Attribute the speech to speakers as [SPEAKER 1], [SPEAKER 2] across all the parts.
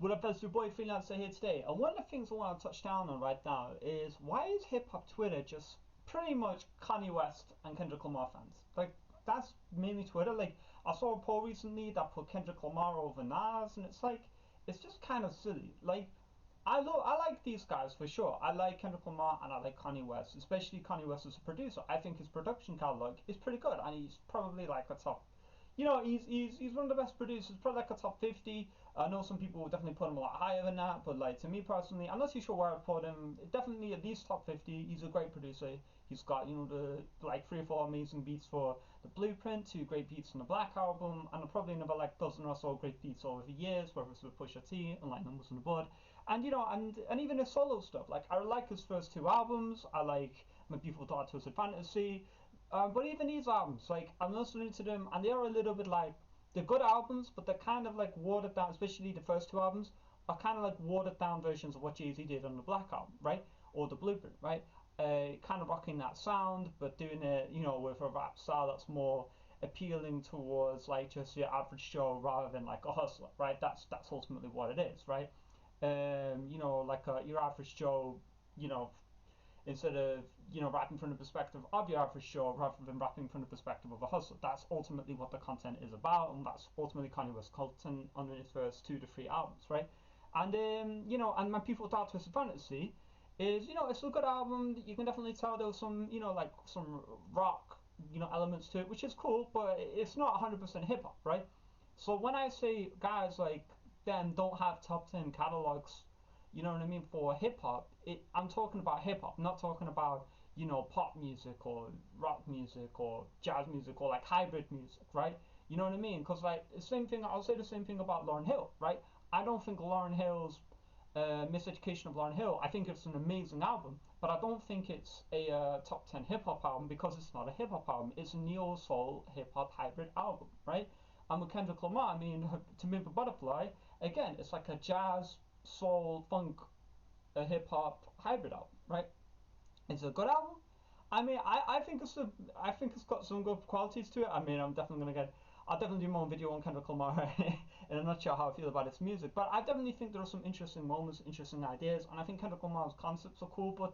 [SPEAKER 1] What up, that's your boy Freelancer here today. And one of the things I want to touch down on right now is why is hip hop Twitter just pretty much Kanye West and Kendrick Lamar fans? Like, that's mainly Twitter. Like, I saw a poll recently that put Kendrick Lamar over Nas, and it's like, it's just kind of silly. Like, I like these guys for sure. I like Kendrick Lamar and I like Kanye West, especially Kanye West as a producer. I think his production catalog is pretty good, and he's probably like a top. He's one of the best producers, probably like a top 50. I know some people would definitely put him a lot higher than that, but like to me personally, I'm not too sure where I'd put him. Definitely at least top 50. He's a great producer. He's got the like 3 or 4 amazing beats for the Blueprint, 2 great beats on the Black album, and probably another like dozen or so great beats over the years, whether it's with Pusha T and like Numbers on the Bud, and and even his solo stuff. Like I like his first 2 albums. I like My Beautiful Dark Twisted Fantasy. But even these albums, like I'm listening to them, and they are a little bit like they're good albums, but they're kind of like watered down. Especially the first 2 albums are kind of like watered down versions of what Jay-Z did on the Black album, right, or the Blueprint, right? Kind of rocking that sound, but doing it, with a rap style that's more appealing towards like just your average Joe rather than like a hustler, right? That's ultimately what it is, right? Like your average Joe, instead of rapping from the perspective of your average Joe rather than rapping from the perspective of a hustler. That's ultimately what the content is about, and that's ultimately Kanye West's content on his first 2 to 3 albums, right? And and My People Dark Twisted Fantasy is it's a good album. You can definitely tell there was some like some rock elements to it, which is cool, but it's not 100% hip hop, right? So when I say guys like them don't have top 10 catalogs, you know what I mean, for hip hop, I'm talking about hip hop, not talking about pop music or rock music or jazz music or like hybrid music, right? You know what I mean? Because like the same thing, I'll say the same thing about Lauryn Hill, right? I don't think Lauryn Hill's Miseducation of Lauryn Hill, I think it's an amazing album, but I don't think it's a top 10 hip hop album because it's not a hip hop album. It's a neo soul hip hop hybrid album, right? And with Kendrick Lamar, I mean, To Move a Butterfly, again, it's like a jazz, soul, funk, a hip hop hybrid album, right? It's a good album. I mean, I think I think it's got some good qualities to it. I mean, I'll definitely do more video on Kendrick Lamar, and I'm not sure how I feel about its music, but I definitely think there are some interesting moments, interesting ideas, and I think Kendrick Lamar's concepts are cool. But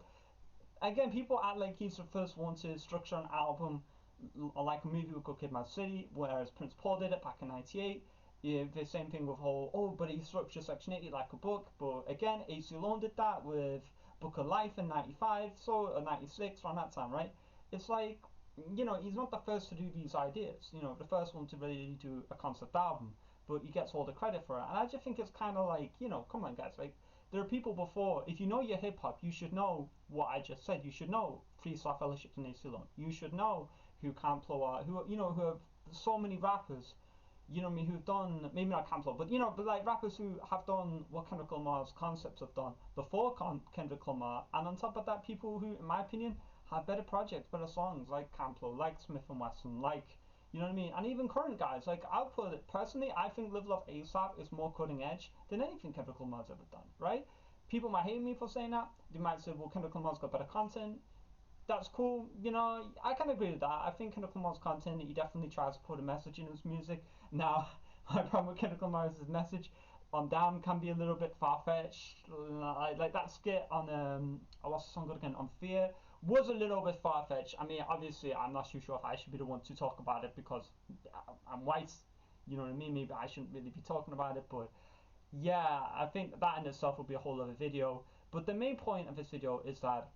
[SPEAKER 1] again, people act like he's the first one to structure an album like a movie with Good Kid, Mad City, whereas Prince Paul did it back in '98. Yeah, the same thing with but he structured Section 80 like a book. But again, AC Lone did that with Book of Life in '95, so '96 around that time, right? It's like he's not the first to do these ideas. The first one to really do a concept album, but he gets all the credit for it. And I just think it's kind of like come on guys, like there are people before. If you know your hip hop, you should know what I just said. You should know Freestyle Fellowship and AC Lone. You should know who Camplo are, who have so many rappers who've done, maybe not Campbell, but like rappers who have done what Kendrick Lamar's concepts have done before Kendrick Lamar, and on top of that, people who, in my opinion, have better projects, better songs, like Campbell, like Smith and Wesson, like, you know what I mean, and even current guys, like, I'll put it, personally, I think Live Love ASAP is more cutting edge than anything Kendrick Lamar's ever done, right? People might hate me for saying that. They might say, well, Kendrick Lamar's got better content. That's cool. I can agree with that. I think Kendrick Lamar's content, he definitely tries to put a message in his music. Now, my problem with Kendrick Lamar is his message on Damn can be a little bit far-fetched. Like that skit on, what's the song called again? On Fear was a little bit far-fetched. I mean, obviously, I'm not too sure if I should be the one to talk about it because I'm white. You know what I mean? Maybe I shouldn't really be talking about it, but yeah, I think that in itself will be a whole other video. But the main point of this video is that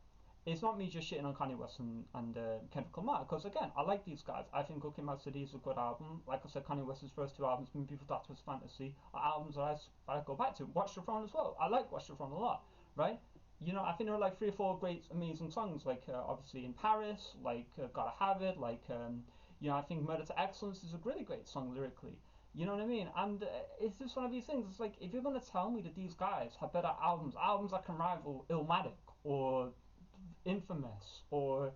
[SPEAKER 1] it's not me just shitting on Kanye West and Kendrick Lamar, because again, I like these guys. I think Good Kid, Mad City is a good album. Like I said, Kanye West's first 2 albums, When People Thought It Was Fantasy, are albums that I go back to. Watch the Throne as well. I like Watch the Throne a lot, right? I think there are like 3 or 4 great, amazing songs, like obviously In Paris, like Gotta Have It, like, I think Murder to Excellence is a really great song lyrically. You know what I mean? And it's just one of these things. It's like, if you're going to tell me that these guys have better albums that can rival Illmatic or Infamous or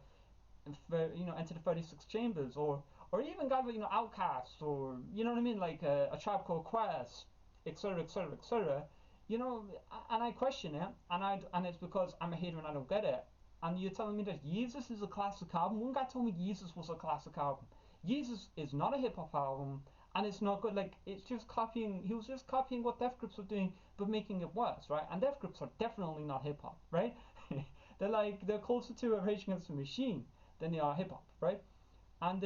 [SPEAKER 1] Enter the 36 Chambers or even guys like Outkast or you know what I mean, like a Tribe Called Quest, etc., etc., etc. And I question it, and it's because I'm a hater and I don't get it. And you're telling me that Yeezus is a classic album? One guy told me Yeezus was a classic album. Yeezus is not a hip hop album, and it's not good. Like it's just copying. He was just copying what Def Grips were doing, but making it worse, right? And Def Grips are definitely not hip hop, right? They're closer to a Rage Against the Machine than they are hip hop, right? And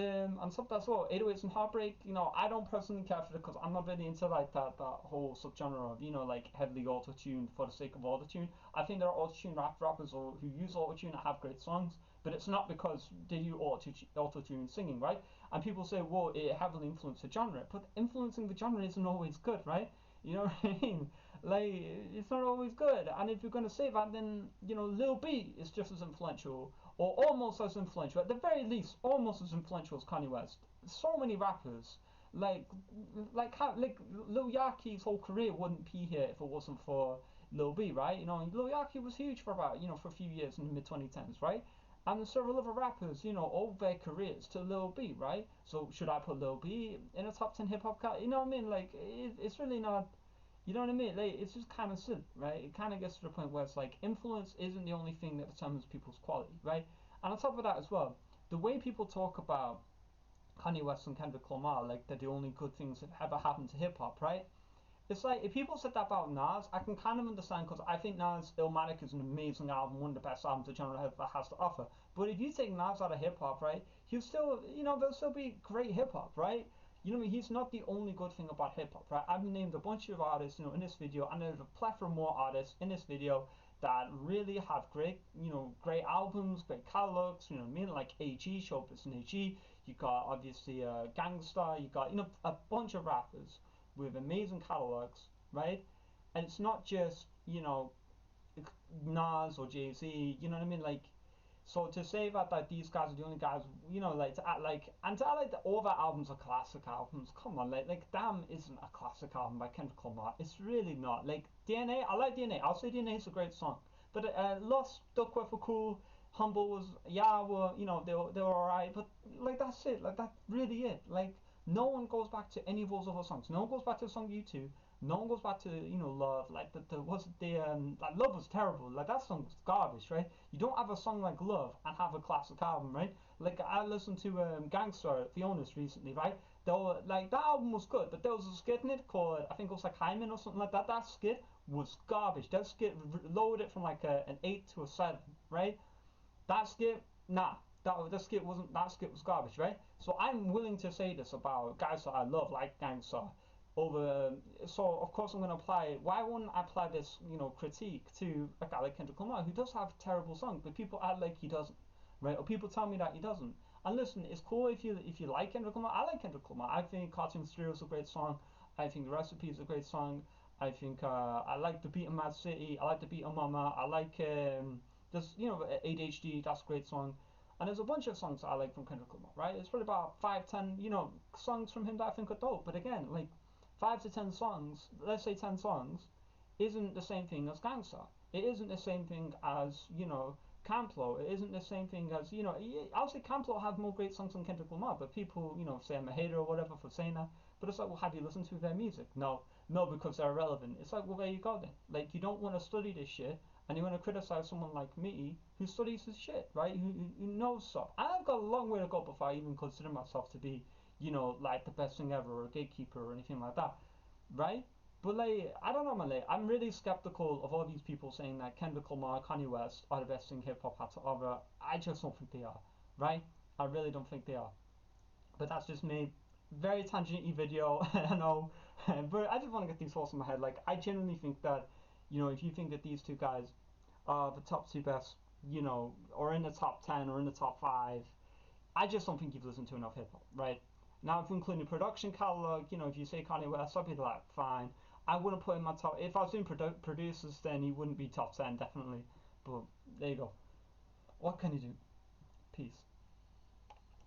[SPEAKER 1] something as well, 808s and Heartbreak. I don't personally care for it because I'm not really into like that whole subgenre of like heavily auto tuned for the sake of auto tune. I think there are auto tune rappers or who use auto tune that have great songs, but it's not because they use auto tune singing, right? And people say, well, it heavily influenced the genre, but influencing the genre isn't always good, right? You know what I mean? Like it's not always good. And if you're gonna say that, then Lil B is just as influential or almost as influential, at the very least, almost as influential as Kanye West. So many rappers, like like Lil Yaki's whole career wouldn't be here if it wasn't for Lil B, right? Lil Yaki was huge for about for a few years in the mid 2010s, right? And there's several other rappers, all their careers to Lil B, right? So should I put Lil B in a top 10 hip hop cat? You know what I mean? Like it's really not. You know what I mean? Like, it's just kind of silly, right? It kind of gets to the point where it's like influence isn't the only thing that determines people's quality, right? And on top of that as well, the way people talk about Kanye West and Kendrick Lamar, like they're the only good things that ever happened to hip hop, right? It's like if people said that about Nas, I can kind of understand because I think Nas Illmatic is an amazing album, one of the best albums the genre has to offer. But if you take Nas out of hip hop, right, he'll still, there'll still be great hip hop, right? He's not the only good thing about hip hop, right? I've named a bunch of artists, in this video, and there's a plethora more artists in this video that really have great albums, great catalogs. You know what I mean? Like AG, Showbiz and AG. You got obviously Gangstar. You got a bunch of rappers with amazing catalogs, right? And it's not just Nas or Jay Z. You know what I mean? Like so to say that these guys are the only guys, like to act like and to act like all their albums are classic albums. Come on, like Damn isn't a classic album by Kendrick Lamar. It's really not. Like DNA, I like DNA. I'll say DNA is a great song. But Lost, Duckworth were cool. Humble was were they were alright. But like that's it. Like that's really it. Like no one goes back to any of those other songs. No one goes back to the song U2. No one goes back to Love. Like the was the like Love was terrible. Like that song was garbage, right? You don't have a song like Love and have a classic album, right? Like I listened to Gangstar, The Honest recently, right? Like that album was good, but there was a skit in it called I think it was like Hyman or something like that. That skit was garbage. That skit lowered it from like an 8 to a 7, right? That skit, nah. That skit wasn't. That skit was garbage, right? So I'm willing to say this about guys that I love, like Gangstar. Over, so of course I'm gonna apply it. Why wouldn't I apply this, critique to a guy like Kendrick Lamar who does have terrible songs, but people act like he doesn't, right? Or people tell me that he doesn't. And listen, it's cool if you like Kendrick Lamar. I like Kendrick Lamar. I think Cartoon Studio is a great song. I think The Recipe is a great song. I think I like the beat in Mad City. I like the beat on Mama. I like this, ADHD. That's a great song. And there's a bunch of songs that I like from Kendrick Lamar, right? It's probably about 5, 10, songs from him that I think are dope. But again, like 5 to 10 songs, let's say 10 songs, isn't the same thing as Gangsta. It isn't the same thing as, Camplo. It isn't the same thing as, I'll say Camplo have more great songs than Kendrick Lamar, but people, say I'm a hater or whatever for saying that. But it's like, well, have you listened to their music? No. No, because they're irrelevant. It's like, well, there you go then. Like, you don't want to study this shit, and you want to criticize someone like me who studies this shit, right? Who knows stuff. And I've got a long way to go before I even consider myself to be, like the best thing ever or a gatekeeper or anything like that, right? But like, I don't know, man. Like, I'm really skeptical of all these people saying that Kendrick Lamar, Kanye West are the best thing hip hop had to offer. I just don't think they are, right? I really don't think they are. But that's just me. Very tangenty video, I know, but I just want to get these thoughts in my head. Like, I genuinely think that, if you think that these two guys are the top two best, or in the top 10 or in the top 5, I just don't think you've listened to enough hip hop, right? Now, if you include the production catalog, if you say Kanye West, I'd be like, fine. I wouldn't put him in my top. If I was doing producers, then he wouldn't be top 10, definitely. But there you go. What can you do? Peace.